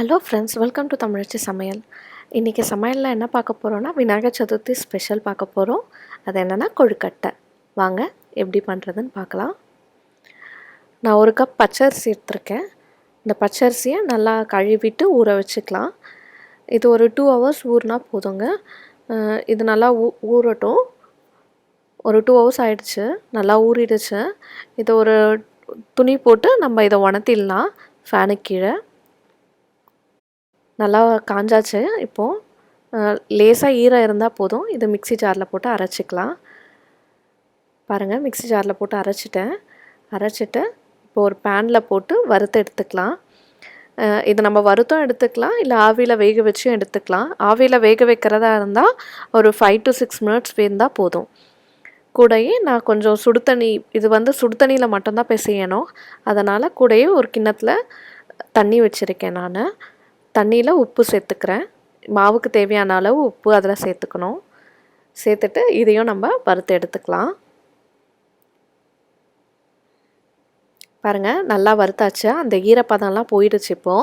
Hello friends, welcome to தமிழச்சி சமையல். இன்றைக்கி சமையலில் என்ன பார்க்க போகிறோன்னா, விநாயகர் சதுர்த்தி ஸ்பெஷல் பார்க்க போகிறோம். அது என்னென்னா கொழுக்கட்டை. வாங்க எப்படி பண்ணுறதுன்னு பார்க்கலாம். நான் ஒரு கப் பச்சரிசி எடுத்திருக்கேன். இந்த பச்சரிசியை நல்லா கழுவிட்டு ஊற வச்சுக்கலாம். இது ஒரு 2 ஹவர்ஸ் ஊறினா போதுங்க. இது நல்லா ஊறட்டும். ஒரு 2 ஹவர்ஸ் ஆயிடுச்சு, நல்லா ஊறிடுச்சு. இதை ஒரு துணி போட்டு நம்ம இதை உணர்த்திடலாம் ஃபேனுக்கு கீழே. நல்லா காஞ்சாச்சு. இப்போது லேசாக ஈரம் இருந்தால் போதும். இது மிக்ஸி ஜாரில் போட்டு அரைச்சிக்கலாம். பாருங்கள், மிக்ஸி ஜாரில் போட்டு அரைச்சிட்டு இப்போ ஒரு பேனில் போட்டு வறுத்து எடுத்துக்கலாம். இது நம்ம வறுத்தும் எடுத்துக்கலாம், இல்லை ஆவியில் வேக வச்சும் எடுத்துக்கலாம். ஆவியில் வேக வைக்கிறதா இருந்தால் ஒரு 5 to 6 மினிட்ஸ் வெந்தால் போதும். கூடயே நான் கொஞ்சம் சுடு தண்ணி, இது சுடு தண்ணியில் மட்டும்தான் பிசையணும். அதனால் கூடயே ஒரு கிண்ணத்தில் தண்ணி வச்சுருக்கேன். நான் தண்ணியில் உப்பு சேர்த்துக்கிறேன். மாவுக்கு தேவையான அளவு உப்பு அதில் சேர்த்துக்கணும். சேர்த்துட்டு இதையும் நம்ம வறுத்து எடுத்துக்கலாம். பாருங்கள், நல்லா வறுத்தாச்சு. அந்த ஈரப்பதம்லாம் போயிடுச்சு. இப்போ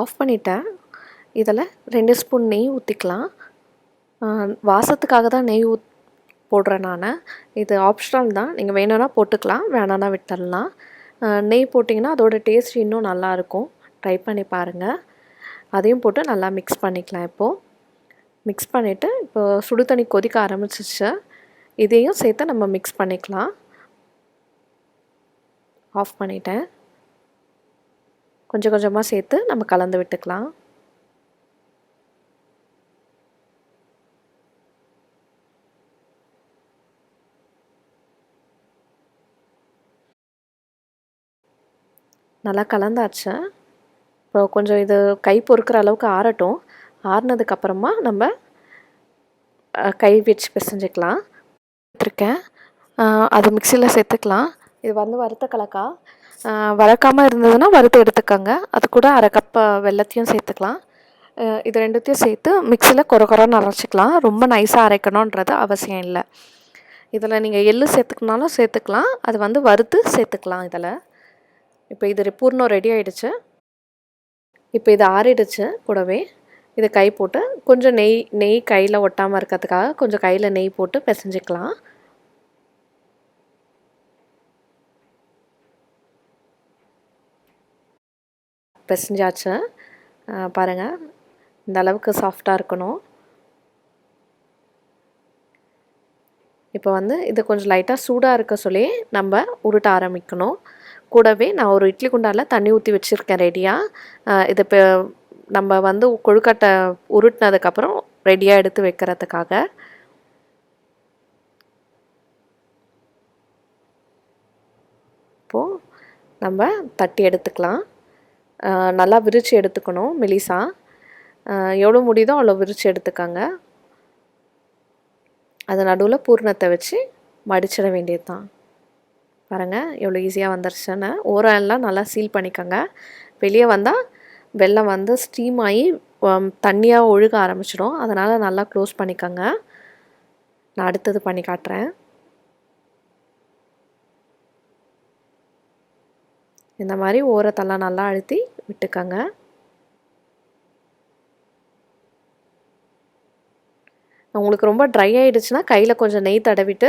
ஆஃப் பண்ணிட்டேன். இதில் 2 ஸ்பூன் நெய் ஊற்றிக்கலாம். வாசத்துக்காக தான் நெய் போடுறேன் நான். இது ஆப்ஷனல் தான், நீங்கள் வேணும்னா போட்டுக்கலாம், வேணான்னா விட்டுடலாம். நெய் போட்டிங்கன்னா அதோட டேஸ்ட் இன்னும் நல்லாயிருக்கும். ட்ரை பண்ணி பாருங்கள். அதையும் போட்டு நல்லா மிக்ஸ் பண்ணிக்கலாம். இப்போது மிக்ஸ் பண்ணிவிட்டு இப்போ சுடு தண்ணி கொதிக்க ஆரம்பிச்சிச்சு. இதையும் சேர்த்து நம்ம மிக்ஸ் பண்ணிக்கலாம். ஆஃப் பண்ணிட்டேன். கொஞ்சம் கொஞ்சமாக சேர்த்து நம்ம கலந்து விட்டுக்கலாம். நல்லா கலந்தாச்சு. இப்போ கொஞ்சம் இது கை பொறுக்கிற அளவுக்கு ஆறட்டும். ஆறுனதுக்கப்புறமா நம்ம கை வச்சு பிசைஞ்சிக்கலாம். எடுத்துருக்கேன், அது மிக்சியில் சேர்த்துக்கலாம். இது வறுத்த கலக்கா. வளர்க்காமல் இருந்ததுன்னா வறுத்து எடுத்துக்கோங்க. அது கூட அரை கப் வெல்லத்தையும் சேர்த்துக்கலாம். இது ரெண்டுத்தையும் சேர்த்து மிக்சியில் கொரன்னு அரைச்சிக்கலாம். ரொம்ப நைஸாக அரைக்கணுன்றது அவசியம் இல்லை. இதில் நீங்கள் எள்ளு சேர்த்துக்கனாலும் சேர்த்துக்கலாம். அது வறுத்து சேர்த்துக்கலாம் இதில். இப்போ இது பூர்ணம் ரெடி ஆகிடுச்சு. இப்போ இது ஆறிடுச்சு. கூடவே இதை கை போட்டு கொஞ்சம் நெய் கையில் ஒட்டாமல் இருக்கிறதுக்காக கொஞ்சம் கையில் நெய் போட்டு பிசைஞ்சிக்கலாம். பிசைஞ்சாச்சு. பாருங்கள், இந்த அளவுக்கு சாஃப்டாக இருக்கணும். இப்போ இது கொஞ்சம் லைட்டாக சூடாக இருக்க சொல்லி நம்ம உருட்ட ஆரம்பிக்கணும். கூடவே நான் ஒரு இட்லி குண்டானில் தண்ணி ஊற்றி வச்சுருக்கேன் ரெடியாக. இது இப்போ நம்ம கொழுக்கட்டை உருட்டினதுக்கப்புறம் ரெடியாக எடுத்து வைக்கிறதுக்காக. இப்போது நம்ம தட்டி எடுத்துக்கலாம். நல்லா விரித்து எடுத்துக்கணும் மெலிசா. எவ்வளோ முடியுதோ அவ்வளோ விரித்து எடுத்துக்கோங்க. அது நடுவில் பூர்ணத்தை வச்சு மடிச்சிட வேண்டியது தான். பாருங்கள், எவ்வளோ ஈஸியாக வந்துருச்சுன்னு. ஓரெல்லாம் நல்லா சீல் பண்ணிக்கோங்க. வெளியே வந்தால் வெல்லம் ஸ்டீம் ஆகி தண்ணியாக ஒழுக ஆரம்பிச்சிடும். அதனால் நல்லா க்ளோஸ் பண்ணிக்கோங்க. நான் அடுத்தது பண்ணி காட்டுறேன். இந்த மாதிரி ஓரத்தெல்லாம் நல்லா அழுத்தி விட்டுக்கோங்க. உங்களுக்கு ரொம்ப ட்ரை ஆகிடுச்சுன்னா கையில் கொஞ்சம் நெய் தடவிட்டு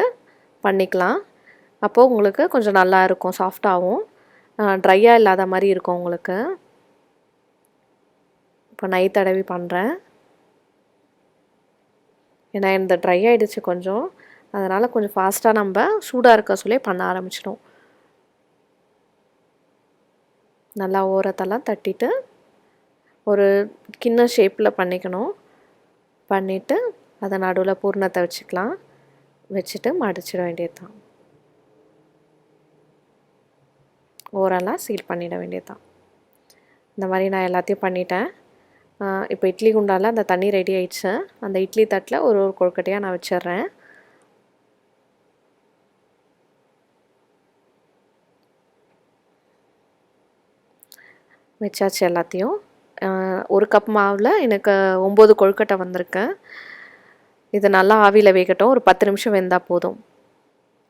பண்ணிக்கலாம். அப்போது உங்களுக்கு கொஞ்சம் நல்லா இருக்கும், சாஃப்டாகவும் ட்ரையாக இல்லாத மாதிரி இருக்கும் உங்களுக்கு. இப்போ நெய் தடவி பண்ணுறேன். ஏன்னா இந்த ட்ரை ஆகிடுச்சு கொஞ்சம், அதனால் கொஞ்சம் ஃபாஸ்ட்டாக நம்ம சூடாக இருக்க சொல்லி பண்ண ஆரம்பிச்சிடும். நல்லா ஓரத்தெல்லாம் தட்டிட்டு ஒரு கிண்ண ஷேப்பில் பண்ணிக்கணும். பண்ணிவிட்டு அதை நடுவில் பூர்ணத்தை வச்சுக்கலாம். வச்சுட்டு மடிச்சிட வேண்டியது தான். ஓரெல்லாம் சீல் பண்ணிட வேண்டியது தான். இந்த மாதிரி நான் எல்லாத்தையும் பண்ணிட்டேன். இப்போ இட்லி குண்டானில் அந்த தண்ணி ரெடி ஆயிடுச்சு. அந்த இட்லி தட்டில் ஒரு கொழுக்கட்டையாக நான் வச்சிடுறேன். வச்சாச்சு எல்லாத்தையும். ஒரு கப் மாவில் எனக்கு 9 கொழுக்கட்டை வந்திருக்கு. இது நல்லா ஆவியில் வேகட்டும். ஒரு 10 நிமிஷம் வெந்தால் போதும்.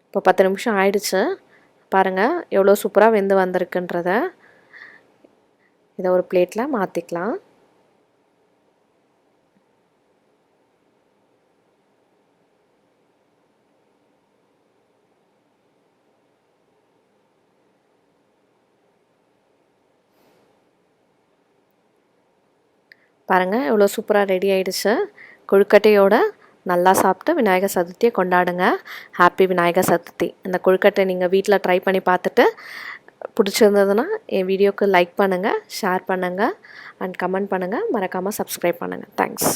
இப்போ 10 நிமிஷம் ஆயிடுச்சு. பாருங்கள் எவ்வளோ சூப்பராக வெந்து வந்திருக்குன்றத. இதை ஒரு பிளேட்டில் மாற்றிக்கலாம். பாருங்கள் எவ்வளோ சூப்பராக ரெடி ஆகிடுச்சு. கொழுக்கட்டையோட நல்லா சாப்பிட்டு விநாயகர் சதுர்த்தியை கொண்டாடுங்க. ஹாப்பி விநாயகர் சதுர்த்தி. இந்த கொழுக்கட்டை நீங்கள் வீட்டில் ட்ரை பண்ணி பார்த்துட்டு பிடிச்சிருந்ததுன்னா என் வீடியோக்கு லைக் பண்ணுங்கள், ஷேர் பண்ணுங்கள் அண்ட் கமெண்ட் பண்ணுங்கள். மறக்காமல் சப்ஸ்கிரைப் பண்ணுங்கள். தேங்க்ஸ்.